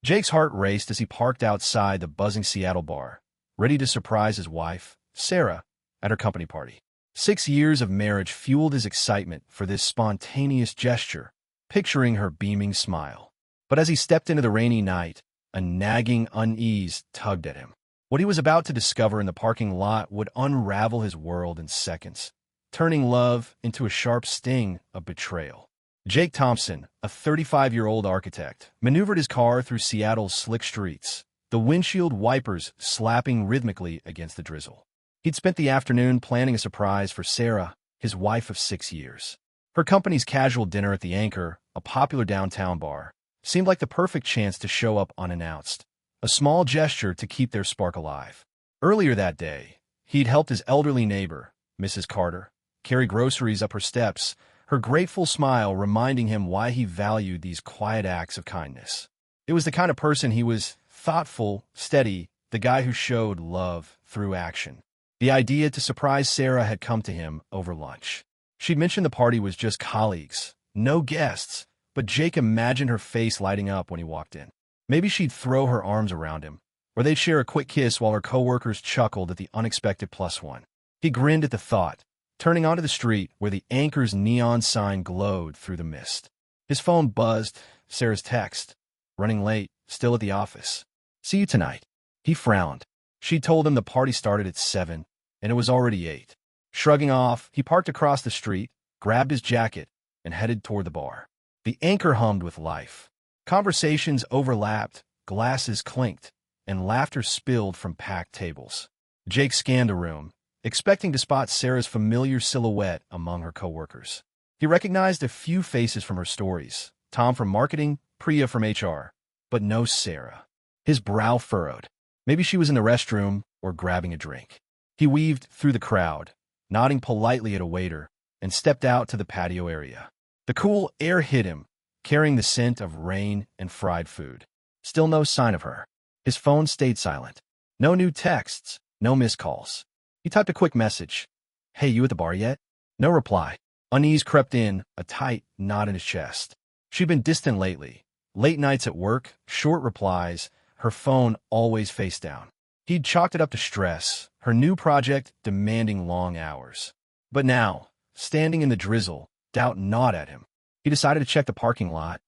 Jake's heart raced as he parked outside the buzzing Seattle bar, ready to surprise his wife, Sarah, at her company party. 6 years of marriage fueled his excitement for this spontaneous gesture, picturing her beaming smile. But as he stepped into the rainy night, a nagging unease tugged at him. What he was about to discover in the parking lot would unravel his world in seconds, turning love into a sharp sting of betrayal. Jake Thompson, a 35-year-old architect, maneuvered his car through Seattle's slick streets, the windshield wipers slapping rhythmically against the drizzle. He'd spent the afternoon planning a surprise for Sarah, his wife of 6 years. Her company's casual dinner at the Anchor, a popular downtown bar, seemed like the perfect chance to show up unannounced, a small gesture to keep their spark alive. Earlier that day, he'd helped his elderly neighbor, Mrs. Carter, carry groceries up her steps, her grateful smile reminding him why he valued these quiet acts of kindness. It was the kind of person he was: thoughtful, steady, the guy who showed love through action. The idea to surprise Sarah had come to him over lunch. She'd mentioned the party was just colleagues, no guests, but Jake imagined her face lighting up when he walked in. Maybe she'd throw her arms around him, or they'd share a quick kiss while her coworkers chuckled at the unexpected +1. He grinned at the thought, turning onto the street where the Anchor's neon sign glowed through the mist. His phone buzzed, Sarah's text. Running late, still at the office. See you tonight. He frowned. She told him the party started at 7, and it was already 8. Shrugging off, he parked across the street, grabbed his jacket, and headed toward the bar. The Anchor hummed with life. Conversations overlapped, glasses clinked, and laughter spilled from packed tables. Jake scanned the room, expecting to spot Sarah's familiar silhouette among her coworkers. He recognized a few faces from her stories, Tom from marketing, Priya from HR, but no Sarah. His brow furrowed. Maybe she was in the restroom or grabbing a drink. He weaved through the crowd, nodding politely at a waiter, and stepped out to the patio area. The cool air hit him, carrying the scent of rain and fried food. Still no sign of her. His phone stayed silent. No new texts, no missed calls. He typed a quick message. "Hey, you at the bar yet?" No reply. Unease crept in, a tight knot in his chest. She'd been distant lately. Late nights at work, short replies, her phone always face down. He'd chalked it up to stress, her new project demanding long hours. But now, standing in the drizzle, doubt gnawed at him. He decided to check the parking lot,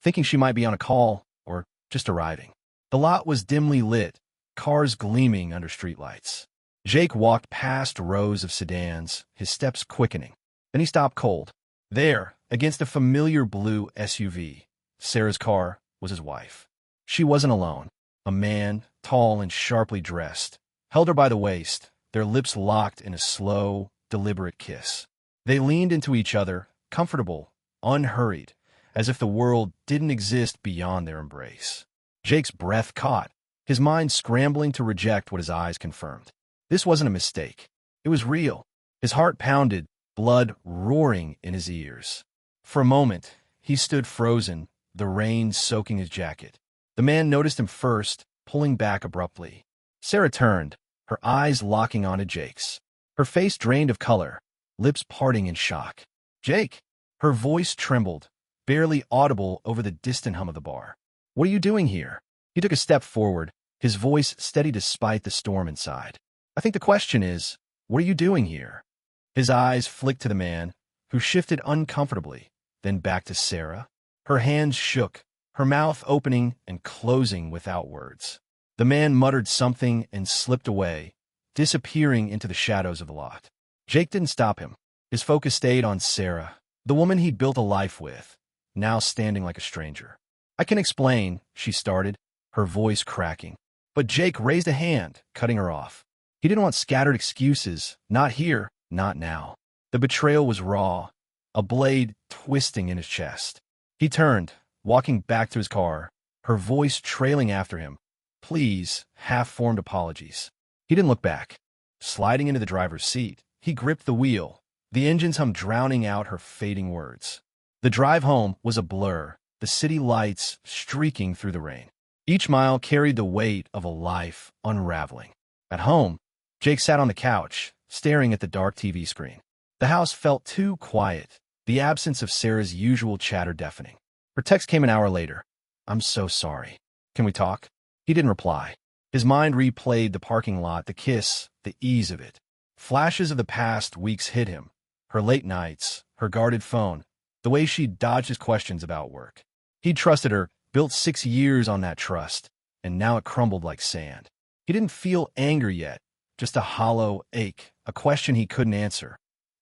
thinking she might be on a call or just arriving. The lot was dimly lit, cars gleaming under streetlights. Jake walked past rows of sedans, his steps quickening. Then he stopped cold. There, against a familiar blue SUV, Sarah's car, was his wife. She wasn't alone. A man, tall and sharply dressed, held her by the waist, their lips locked in a slow, deliberate kiss. They leaned into each other, comfortable, unhurried, as if the world didn't exist beyond their embrace. Jake's breath caught, his mind scrambling to reject what his eyes confirmed. This wasn't a mistake. It was real. His heart pounded, blood roaring in his ears. For a moment, he stood frozen, the rain soaking his jacket. The man noticed him first, pulling back abruptly. Sarah turned, her eyes locking onto Jake's. Her face drained of color, lips parting in shock. "Jake!" Her voice trembled, barely audible over the distant hum of the bar. "What are you doing here?" He took a step forward, his voice steady despite the storm inside. "I think the question is, what are you doing here?" His eyes flicked to the man, who shifted uncomfortably, then back to Sarah. Her hands shook, her mouth opening and closing without words. The man muttered something and slipped away, disappearing into the shadows of the lot. Jake didn't stop him. His focus stayed on Sarah, the woman he'd built a life with, now standing like a stranger. "I can explain," she started, her voice cracking. But Jake raised a hand, cutting her off. He didn't want scattered excuses, not here, not now. The betrayal was raw, a blade twisting in his chest. He turned, walking back to his car, her voice trailing after him. "Please," half-formed apologies. He didn't look back. Sliding into the driver's seat, he gripped the wheel, the engine's hum drowning out her fading words. The drive home was a blur, the city lights streaking through the rain. Each mile carried the weight of a life unraveling. At home, Jake sat on the couch, staring at the dark TV screen. The house felt too quiet, the absence of Sarah's usual chatter deafening. Her text came an hour later. "I'm so sorry." Can we talk? He didn't reply. His mind replayed the parking lot, the kiss, the ease of it. Flashes of the past weeks hit him. Her late nights, her guarded phone, the way she dodged his questions about work. He'd trusted her, built 6 years on that trust, and now it crumbled like sand. He didn't feel anger yet, just a hollow ache, a question he couldn't answer.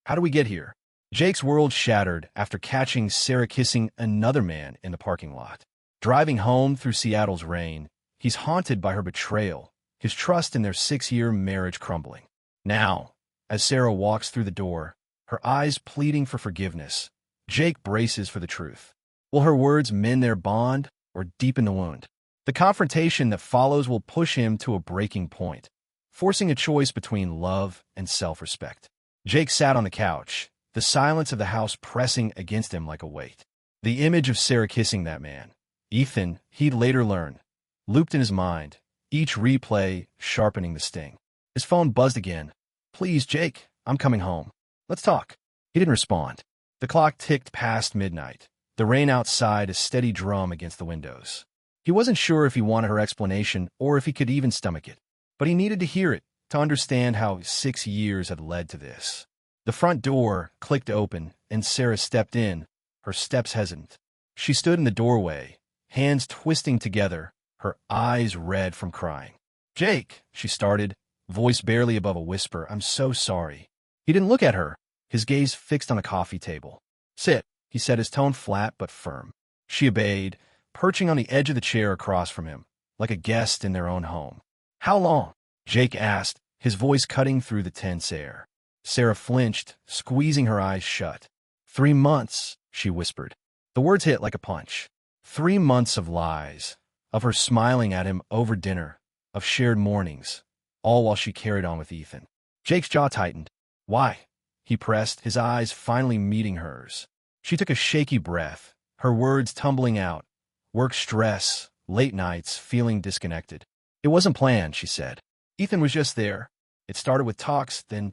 How do we get here? Jake's world shattered after catching Sarah kissing another man in the parking lot. Driving home through Seattle's rain, he's haunted by her betrayal, his trust in their 6-year marriage crumbling. Now, as Sarah walks through the door, her eyes pleading for forgiveness, Jake braces for the truth. Will her words mend their bond or deepen the wound? The confrontation that follows will push him to a breaking point, forcing a choice between love and self-respect. Jake sat on the couch, the silence of the house pressing against him like a weight. The image of Sarah kissing that man, Ethan, he'd later learn, looped in his mind, each replay sharpening the sting. His phone buzzed again. Please, Jake, I'm coming home. Let's talk. He didn't respond. The clock ticked past midnight, the rain outside a steady drum against the windows. He wasn't sure if he wanted her explanation or if he could even stomach it, but he needed to hear it to understand how 6 years had led to this. The front door clicked open, and Sarah stepped in, her steps hesitant. She stood in the doorway, hands twisting together, her eyes red from crying. Jake, she started, voice barely above a whisper, I'm so sorry. He didn't look at her, his gaze fixed on a coffee table. Sit, he said, his tone flat but firm. She obeyed, perching on the edge of the chair across from him, like a guest in their own home. How long? Jake asked, his voice cutting through the tense air. Sarah flinched, squeezing her eyes shut. 3 months, she whispered. The words hit like a punch. 3 months of lies, of her smiling at him over dinner, of shared mornings, all while she carried on with Ethan. Jake's jaw tightened. Why? He pressed, his eyes finally meeting hers. She took a shaky breath, her words tumbling out. Work stress, late nights, feeling disconnected. It wasn't planned, she said. Ethan was just there. It started with talks, then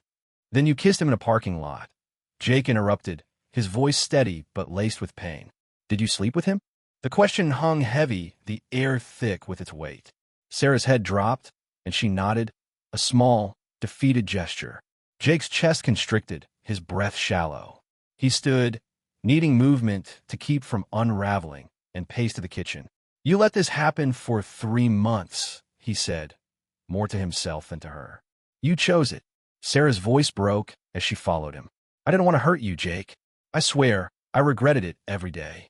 you kissed him in a parking lot. Jake interrupted, his voice steady but laced with pain. Did you sleep with him? The question hung heavy, the air thick with its weight. Sarah's head dropped, and she nodded, a small, defeated gesture. Jake's chest constricted, his breath shallow. He stood, needing movement to keep from unraveling, and paced to the kitchen. You let this happen for 3 months, he said, more to himself than to her. You chose it. Sarah's voice broke as she followed him. I didn't want to hurt you, Jake. I swear, I regretted it every day.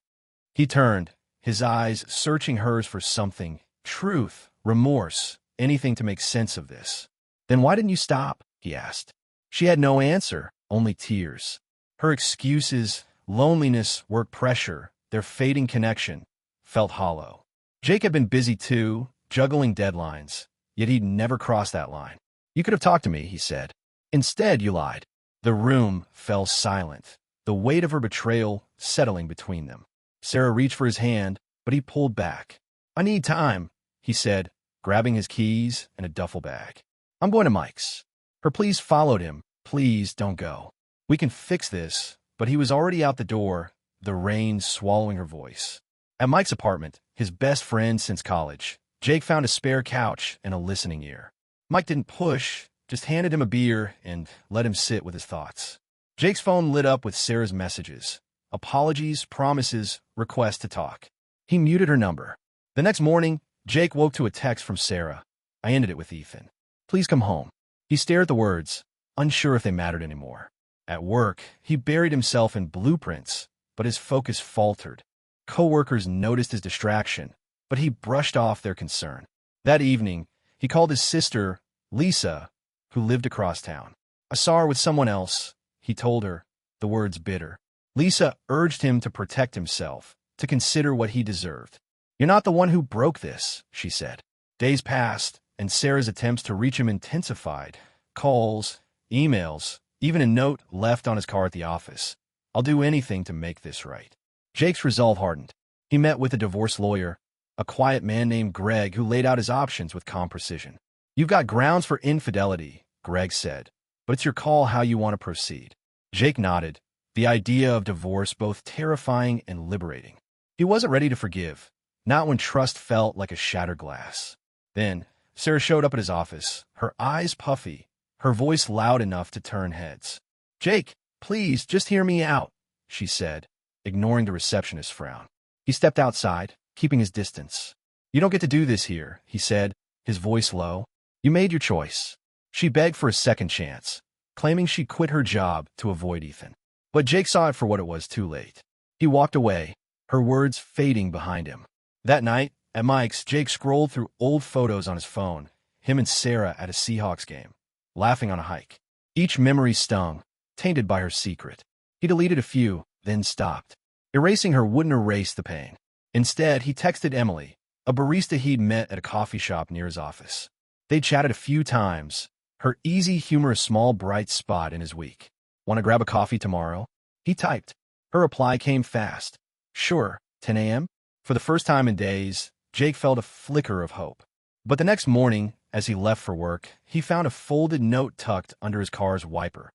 He turned, his eyes searching hers for something, truth, remorse, anything to make sense of this. Then why didn't you stop? He asked. She had no answer, only tears. Her excuses, loneliness, work pressure, their fading connection, felt hollow. Jake had been busy too, juggling deadlines, yet he'd never crossed that line. You could have talked to me, he said. Instead, you lied. The room fell silent, the weight of her betrayal settling between them. Sarah reached for his hand, but he pulled back. I need time, he said, grabbing his keys and a duffel bag. I'm going to Mike's. Her pleas followed him. Please don't go. We can fix this, but he was already out the door, the rain swallowing her voice. At Mike's apartment, his best friend since college, Jake found a spare couch and a listening ear. Mike didn't push, just handed him a beer and let him sit with his thoughts. Jake's phone lit up with Sarah's messages. Apologies, promises, requests to talk. He muted her number. The next morning, Jake woke to a text from Sarah. I ended it with Ethan. Please come home. He stared at the words, unsure if they mattered anymore. At work, he buried himself in blueprints, but his focus faltered. Coworkers noticed his distraction, but he brushed off their concern. That evening, he called his sister, Lisa, who lived across town. I saw her with someone else, he told her, the words bitter. Lisa urged him to protect himself, to consider what he deserved. You're not the one who broke this, she said. Days passed, and Sarah's attempts to reach him intensified. Calls, emails, even a note left on his car at the office. I'll do anything to make this right. Jake's resolve hardened. He met with a divorce lawyer, a quiet man named Greg who laid out his options with calm precision. You've got grounds for infidelity, Greg said, but it's your call how you want to proceed. Jake nodded, the idea of divorce both terrifying and liberating. He wasn't ready to forgive, not when trust felt like a shattered glass. Then, Sarah showed up at his office, her eyes puffy, her voice loud enough to turn heads. "Jake, please, just hear me out," she said, ignoring the receptionist's frown. He stepped outside, keeping his distance. "You don't get to do this here," he said, his voice low. "You made your choice." She begged for a second chance, claiming she quit her job to avoid Ethan. But Jake saw it for what it was too late. He walked away, her words fading behind him. That night, at Mike's, Jake scrolled through old photos on his phone, him and Sarah at a Seahawks game, laughing on a hike. Each memory stung, tainted by her secret. He deleted a few, then stopped. Erasing her wouldn't erase the pain. Instead, he texted Emily, a barista he'd met at a coffee shop near his office. They'd chatted a few times, her easy humor a small bright spot in his week. "Want to grab a coffee tomorrow?" He typed. Her reply came fast. "Sure, 10 a.m.? For the first time in days, Jake felt a flicker of hope. But the next morning, as he left for work, he found a folded note tucked under his car's wiper.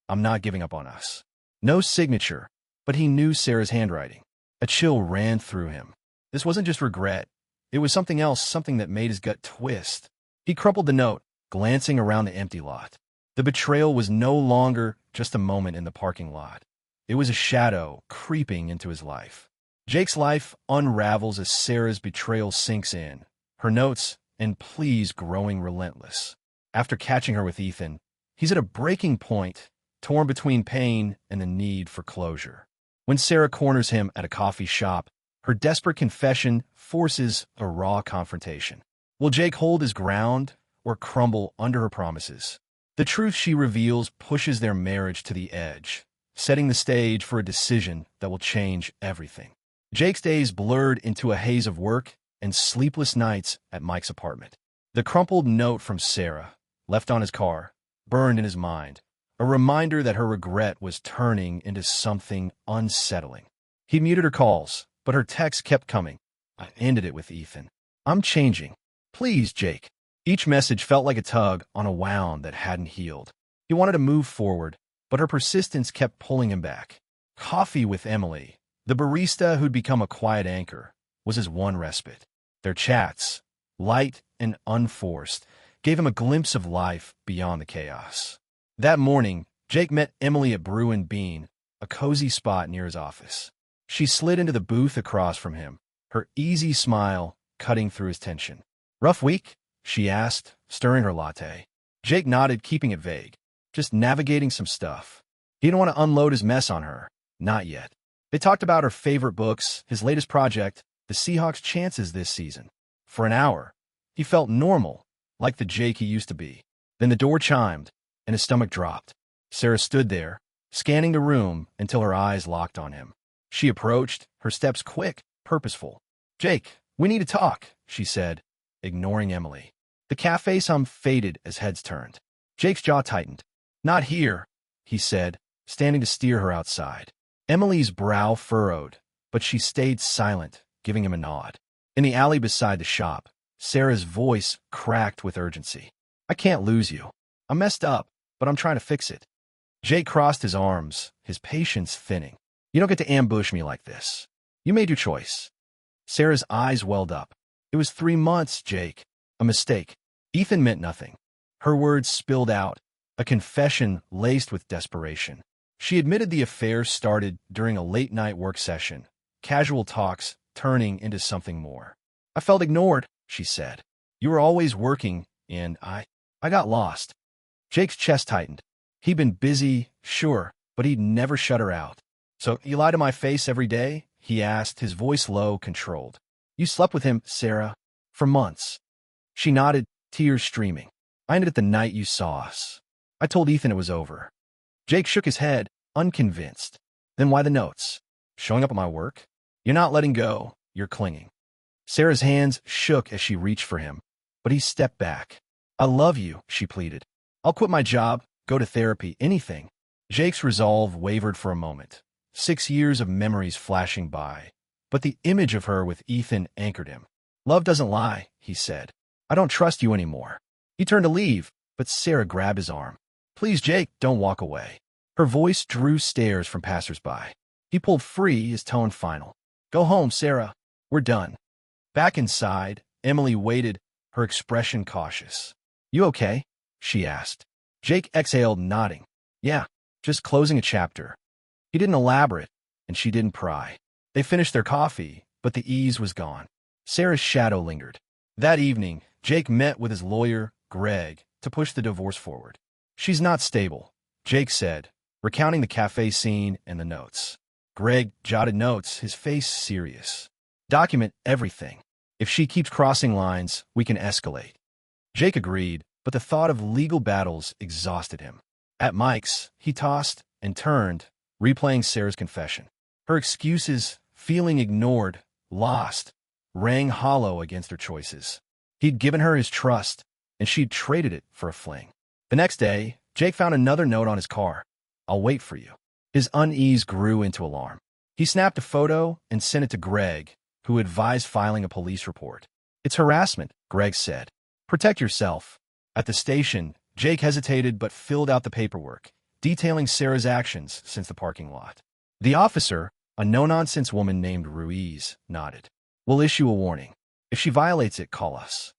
"I'm not giving up on us." No signature, but he knew Sarah's handwriting. A chill ran through him. This wasn't just regret. It was something else, something that made his gut twist. He crumpled the note, glancing around the empty lot. The betrayal was no longer just a moment in the parking lot. It was a shadow creeping into his life. Jake's life unravels as Sarah's betrayal sinks in, her notes and pleas growing relentless. After catching her with Ethan, he's at a breaking point, torn between pain and the need for closure. When Sarah corners him at a coffee shop, her desperate confession forces a raw confrontation. Will Jake hold his ground or crumble under her promises? The truth she reveals pushes their marriage to the edge, setting the stage for a decision that will change everything. Jake's days blurred into a haze of work and sleepless nights at Mike's apartment. The crumpled note from Sarah, left on his car, burned in his mind, a reminder that her regret was turning into something unsettling. He muted her calls, but her texts kept coming. "I ended it with Ethan. I'm changing. Please, Jake." Each message felt like a tug on a wound that hadn't healed. He wanted to move forward, but her persistence kept pulling him back. Coffee with Emily, the barista who'd become a quiet anchor, was his one respite. Their chats, light and unforced, gave him a glimpse of life beyond the chaos. That morning, Jake met Emily at Brew and Bean, a cozy spot near his office. She slid into the booth across from him, her easy smile cutting through his tension. "Rough week?" she asked, stirring her latte. Jake nodded, keeping it vague. "Just navigating some stuff." He didn't want to unload his mess on her. Not yet. They talked about her favorite books, his latest project, the Seahawks' chances this season. For an hour, he felt normal, like the Jake he used to be. Then the door chimed, and his stomach dropped. Sarah stood there, scanning the room until her eyes locked on him. She approached, her steps quick, purposeful. "Jake, we need to talk," she said, ignoring Emily. The cafe's hum faded as heads turned. Jake's jaw tightened. "Not here," he said, standing to steer her outside. Emily's brow furrowed, but she stayed silent, giving him a nod. In the alley beside the shop, Sarah's voice cracked with urgency. "I can't lose you. I messed up, but I'm trying to fix it." Jake crossed his arms, his patience thinning. "You don't get to ambush me like this. You made your choice." Sarah's eyes welled up. "It was 3 months, Jake. A mistake." Ethan meant nothing. Her words spilled out, a confession laced with desperation. She admitted the affair started during a late-night work session, casual talks turning into something more. "I felt ignored," she said. "You were always working, and I got lost." Jake's chest tightened. He'd been busy, sure, but he'd never shut her out. "So you lie to my face every day?" he asked, his voice low, controlled. "You slept with him, Sarah, for months." She nodded, tears streaming. "I ended it the night you saw us. I told Ethan it was over." Jake shook his head, unconvinced. "Then why the notes? Showing up at my work? You're not letting go, you're clinging." Sarah's hands shook as she reached for him, but he stepped back. "I love you," she pleaded. "I'll quit my job, go to therapy, anything." Jake's resolve wavered for a moment, 6 years of memories flashing by, but the image of her with Ethan anchored him. "Love doesn't lie," he said. "I don't trust you anymore." He turned to leave, but Sarah grabbed his arm. "Please, Jake, don't walk away." Her voice drew stares from passersby. He pulled free, his tone final. "Go home, Sarah. We're done." Back inside, Emily waited, her expression cautious. "You okay?" she asked. Jake exhaled, nodding. "Yeah, just closing a chapter." He didn't elaborate, and she didn't pry. They finished their coffee, but the ease was gone. Sarah's shadow lingered. That evening, Jake met with his lawyer, Greg, to push the divorce forward. "She's not stable," Jake said, recounting the cafe scene and the notes. Greg jotted notes, his face serious. "Document everything. If she keeps crossing lines, we can escalate." Jake agreed, but the thought of legal battles exhausted him. At Mike's, he tossed and turned, replaying Sarah's confession. Her excuses, feeling ignored, lost, rang hollow against her choices. He'd given her his trust, and she'd traded it for a fling. The next day, Jake found another note on his car. "I'll wait for you." His unease grew into alarm. He snapped a photo and sent it to Greg, who advised filing a police report. "It's harassment," Greg said. "Protect yourself." At the station, Jake hesitated but filled out the paperwork, detailing Sarah's actions since the parking lot. The officer, a no-nonsense woman named Ruiz, nodded. "We'll issue a warning. If she violates it, call us."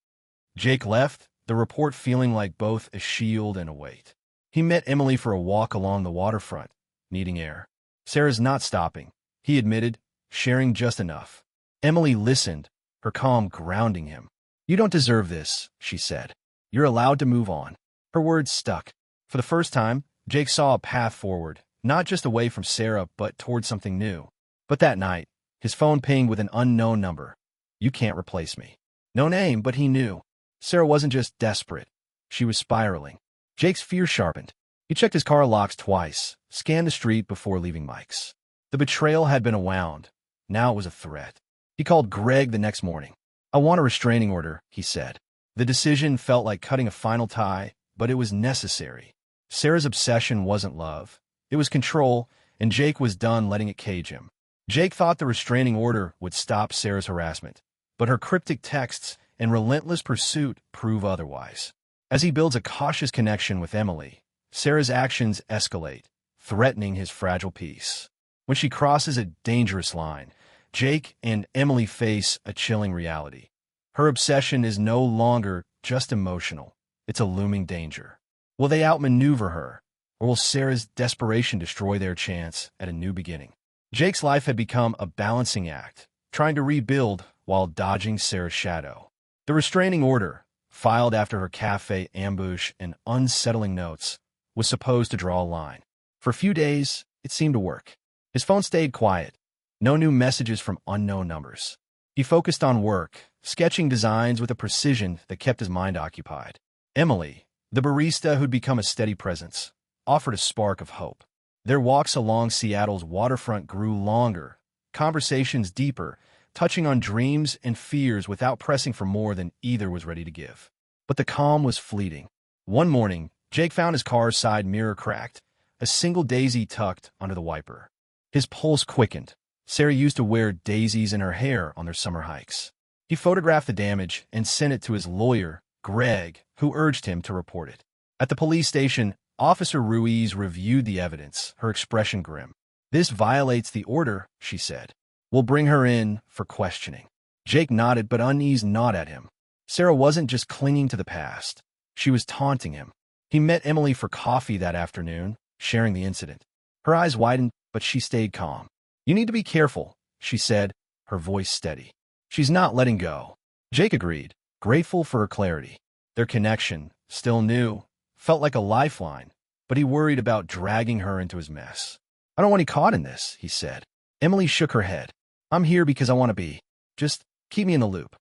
Jake left, the report feeling like both a shield and a weight. He met Emily for a walk along the waterfront, needing air. "Sarah's not stopping," he admitted, sharing just enough. Emily listened, her calm grounding him. "You don't deserve this," she said. "You're allowed to move on." Her words stuck. For the first time, Jake saw a path forward, not just away from Sarah, but toward something new. But that night, his phone pinged with an unknown number. "You can't replace me." No name, but he knew. Sarah wasn't just desperate. She was spiraling. Jake's fear sharpened. He checked his car locks twice, scanned the street before leaving Mike's. The betrayal had been a wound. Now it was a threat. He called Greg the next morning. "I want a restraining order," he said. The decision felt like cutting a final tie, but it was necessary. Sarah's obsession wasn't love. It was control, and Jake was done letting it cage him. Jake thought the restraining order would stop Sarah's harassment, but her cryptic texts and relentless pursuit prove otherwise. As he builds a cautious connection with Emily, Sarah's actions escalate, threatening his fragile peace. When she crosses a dangerous line, Jake and Emily face a chilling reality. Her obsession is no longer just emotional. It's a looming danger. Will they outmaneuver her, or will Sarah's desperation destroy their chance at a new beginning? Jake's life had become a balancing act, trying to rebuild while dodging Sarah's shadow. The restraining order, filed after her cafe ambush and unsettling notes, was supposed to draw a line. For a few days, it seemed to work. His phone stayed quiet. No new messages from unknown numbers. He focused on work, sketching designs with a precision that kept his mind occupied. Emily, the barista who'd become a steady presence, offered a spark of hope. Their walks along Seattle's waterfront grew longer, conversations deeper, touching on dreams and fears without pressing for more than either was ready to give. But the calm was fleeting. One morning, Jake found his car's side mirror cracked, a single daisy tucked under the wiper. His pulse quickened. Sarah used to wear daisies in her hair on their summer hikes. He photographed the damage and sent it to his lawyer, Greg, who urged him to report it. At the police station, Officer Ruiz reviewed the evidence, her expression grim. "This violates the order," she said. "We'll bring her in for questioning." Jake nodded, but unease gnawed at him. Sarah wasn't just clinging to the past. She was taunting him. He met Emily for coffee that afternoon, sharing the incident. Her eyes widened, but she stayed calm. "You need to be careful," she said, her voice steady. "She's not letting go." Jake agreed, grateful for her clarity. Their connection, still new, felt like a lifeline, but he worried about dragging her into his mess. "I don't want you caught in this," he said. Emily shook her head. "I'm here because I want to be. Just keep me in the loop."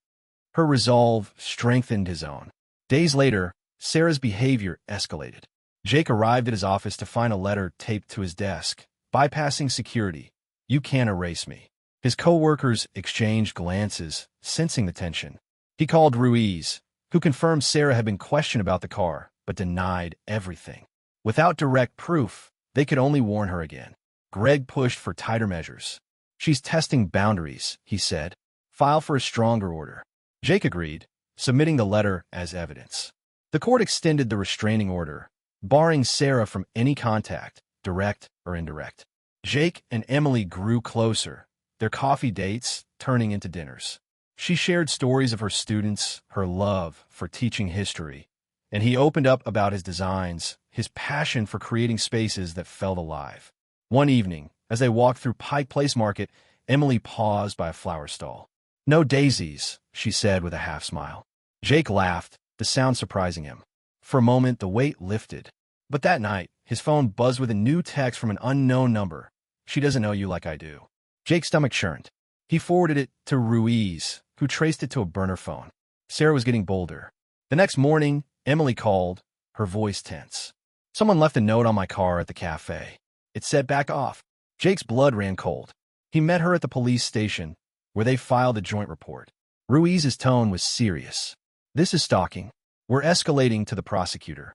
Her resolve strengthened his own. Days later, Sarah's behavior escalated. Jake arrived at his office to find a letter taped to his desk, bypassing security. "You can't erase me." His co-workers exchanged glances, sensing the tension. He called Ruiz, who confirmed Sarah had been questioned about the car, but denied everything. Without direct proof, they could only warn her again. Greg pushed for tighter measures. "She's testing boundaries," he said. "File for a stronger order." Jake agreed, submitting the letter as evidence. The court extended the restraining order, barring Sarah from any contact, direct or indirect. Jake and Emily grew closer, their coffee dates turning into dinners. She shared stories of her students, her love for teaching history, and he opened up about his designs, his passion for creating spaces that felt alive. One evening, as they walked through Pike Place Market, Emily paused by a flower stall. "No daisies," she said with a half-smile. Jake laughed, the sound surprising him. For a moment, the weight lifted. But that night, his phone buzzed with a new text from an unknown number. "She doesn't know you like I do." Jake's stomach churned. He forwarded it to Ruiz, who traced it to a burner phone. Sarah was getting bolder. The next morning, Emily called, her voice tense. "Someone left a note on my car at the cafe. It said back off." Jake's blood ran cold. He met her at the police station, where they filed a joint report. Ruiz's tone was serious. "This is stalking. We're escalating to the prosecutor."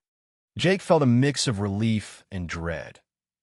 Jake felt a mix of relief and dread.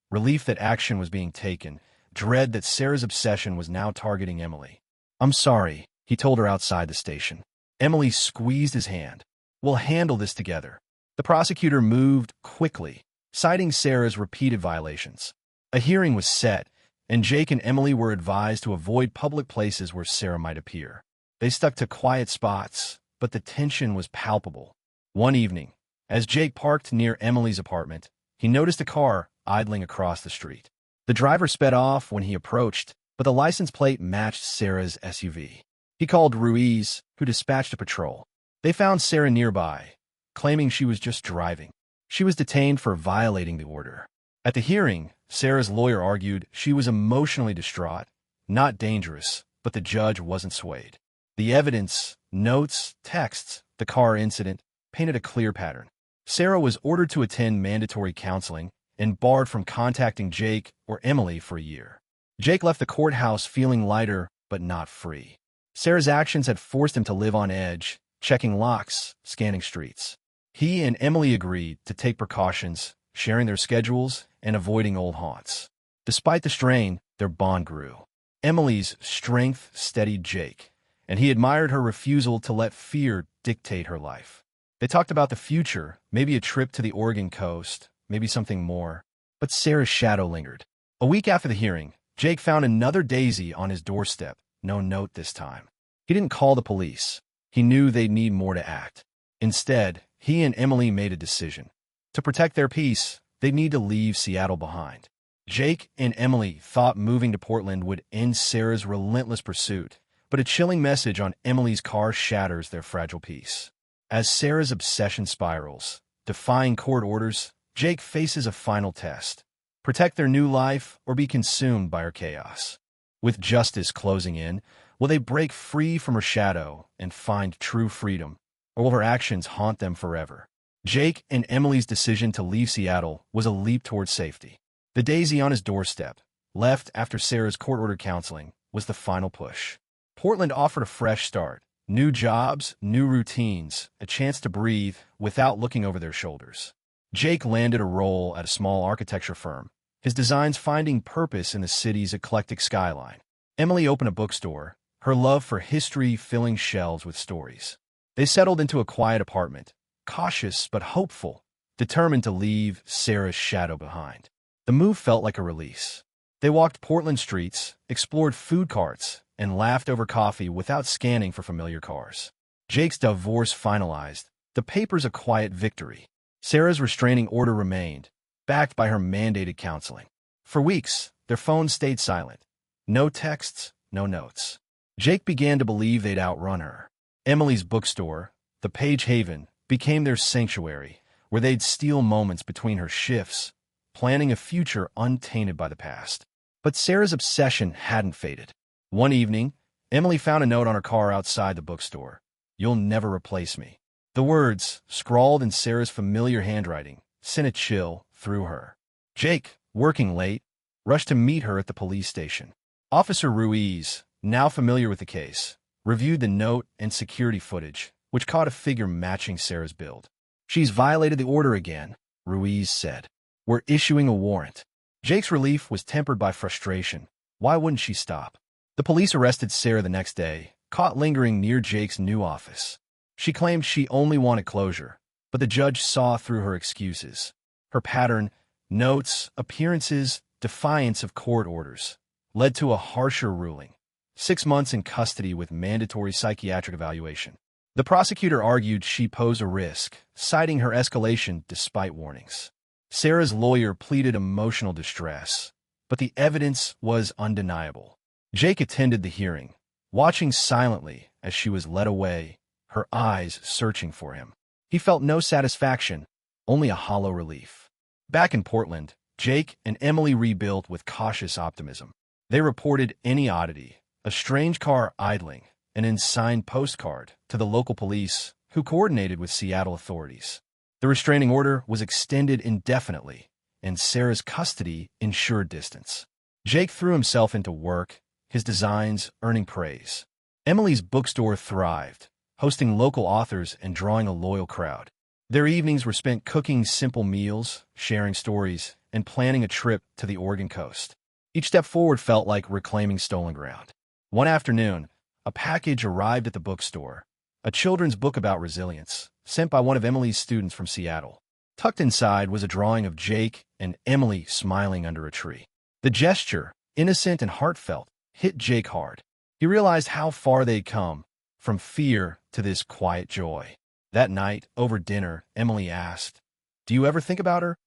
Relief that action was being taken, dread that Sarah's obsession was now targeting Emily. "I'm sorry," he told her outside the station. Emily squeezed his hand. "We'll handle this together." The prosecutor moved quickly, citing Sarah's repeated violations. A hearing was set, and Jake and Emily were advised to avoid public places where Sarah might appear. They stuck to quiet spots, but the tension was palpable. One evening, as Jake parked near Emily's apartment, he noticed a car idling across the street. The driver sped off when he approached, but the license plate matched Sarah's SUV. He called Ruiz, who dispatched a patrol. They found Sarah nearby, claiming she was just driving. She was detained for violating the order. At the hearing, Sarah's lawyer argued she was emotionally distraught, not dangerous, but the judge wasn't swayed. The evidence, notes, texts, the car incident, painted a clear pattern. Sarah was ordered to attend mandatory counseling and barred from contacting Jake or Emily for a year. Jake left the courthouse feeling lighter but not free. Sarah's actions had forced him to live on edge, checking locks, scanning streets. He and Emily agreed to take precautions, sharing their schedules and avoiding old haunts. Despite the strain, their bond grew. Emily's strength steadied Jake, and he admired her refusal to let fear dictate her life. They talked about the future, maybe a trip to the Oregon coast, maybe something more. But Sarah's shadow lingered. A week after the hearing, Jake found another daisy on his doorstep, no note this time. He didn't call the police. He knew they'd need more to act. Instead, he and Emily made a decision. To protect their peace, they'd need to leave Seattle behind. Jake and Emily thought moving to Portland would end Sarah's relentless pursuit, but a chilling message on Emily's car shatters their fragile peace. As Sarah's obsession spirals, defying court orders, Jake faces a final test. Protect their new life or be consumed by her chaos. With justice closing in, will they break free from her shadow and find true freedom, or will her actions haunt them forever? Jake and Emily's decision to leave Seattle was a leap toward safety. The daisy on his doorstep, left after Sarah's court-ordered counseling, was the final push. Portland offered a fresh start. New jobs, new routines, a chance to breathe without looking over their shoulders. Jake landed a role at a small architecture firm, his designs finding purpose in the city's eclectic skyline. Emily opened a bookstore, her love for history filling shelves with stories. They settled into a quiet apartment, cautious but hopeful, determined to leave Sarah's shadow behind. The move felt like a release. They walked Portland streets, explored food carts, and laughed over coffee without scanning for familiar cars. Jake's divorce finalized, the papers a quiet victory. Sarah's restraining order remained, backed by her mandated counseling. For weeks, their phones stayed silent. No texts, no notes. Jake began to believe they'd outrun her. Emily's bookstore, the Page Haven, became their sanctuary, where they'd steal moments between her shifts, planning a future untainted by the past. But Sarah's obsession hadn't faded. One evening, Emily found a note on her car outside the bookstore. "You'll never replace me." The words, scrawled in Sarah's familiar handwriting, sent a chill through her. Jake, working late, rushed to meet her at the police station. Officer Ruiz, now familiar with the case, reviewed the note and security footage, which caught a figure matching Sarah's build. "She's violated the order again," Ruiz said. "We're issuing a warrant." Jake's relief was tempered by frustration. Why wouldn't she stop? The police arrested Sarah the next day, caught lingering near Jake's new office. She claimed she only wanted closure, but the judge saw through her excuses. Her pattern, notes, appearances, defiance of court orders, led to a harsher ruling. 6 months in custody with mandatory psychiatric evaluation. The prosecutor argued she posed a risk, citing her escalation despite warnings. Sarah's lawyer pleaded emotional distress, but the evidence was undeniable. Jake attended the hearing, watching silently as she was led away, her eyes searching for him. He felt no satisfaction, only a hollow relief. Back in Portland, Jake and Emily rebuilt with cautious optimism. They reported any oddity, a strange car idling, an unsigned postcard, to the local police, who coordinated with Seattle authorities. The restraining order was extended indefinitely, and Sarah's custody ensured distance. Jake threw himself into work, his designs earning praise. Emily's bookstore thrived, hosting local authors and drawing a loyal crowd. Their evenings were spent cooking simple meals, sharing stories, and planning a trip to the Oregon coast. Each step forward felt like reclaiming stolen ground. One afternoon, a package arrived at the bookstore, a children's book about resilience, sent by one of Emily's students from Seattle. Tucked inside was a drawing of Jake and Emily smiling under a tree. The gesture, innocent and heartfelt, hit Jake hard. He realized how far they'd come, from fear to this quiet joy. That night, over dinner, Emily asked, "Do you ever think about her?"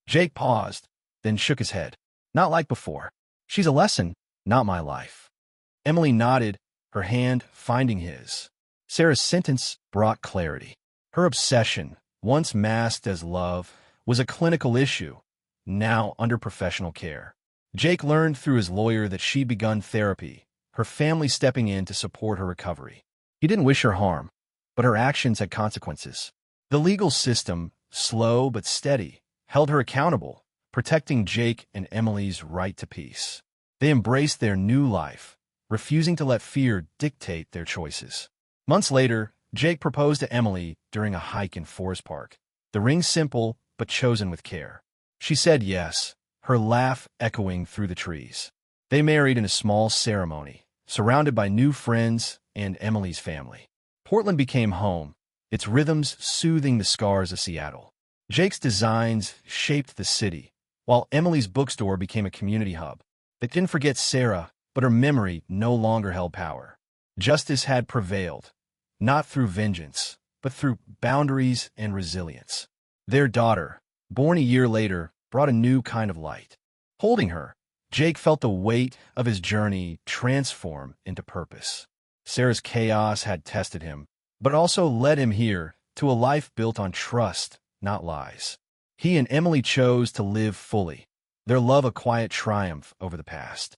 Jake paused, then shook his head. "Not like before. She's a lesson, not my life." Emily nodded, her hand finding his. Sarah's sentence brought clarity. Her obsession, once masked as love, was a clinical issue, now under professional care. Jake learned through his lawyer that she'd begun therapy, her family stepping in to support her recovery. He didn't wish her harm, but her actions had consequences. The legal system, slow but steady, held her accountable, protecting Jake and Emily's right to peace. They embraced their new life, refusing to let fear dictate their choices. Months later, Jake proposed to Emily during a hike in Forest Park. The ring simple, but chosen with care. She said yes, her laugh echoing through the trees. They married in a small ceremony, surrounded by new friends and Emily's family. Portland became home, its rhythms soothing the scars of Seattle. Jake's designs shaped the city, while Emily's bookstore became a community hub. They didn't forget Sarah, but her memory no longer held power. Justice had prevailed, not through vengeance, but through boundaries and resilience. Their daughter, born a year later, brought a new kind of light. Holding her, Jake felt the weight of his journey transform into purpose. Sarah's chaos had tested him, but also led him here to a life built on trust, not lies. He and Emily chose to live fully, their love a quiet triumph over the past.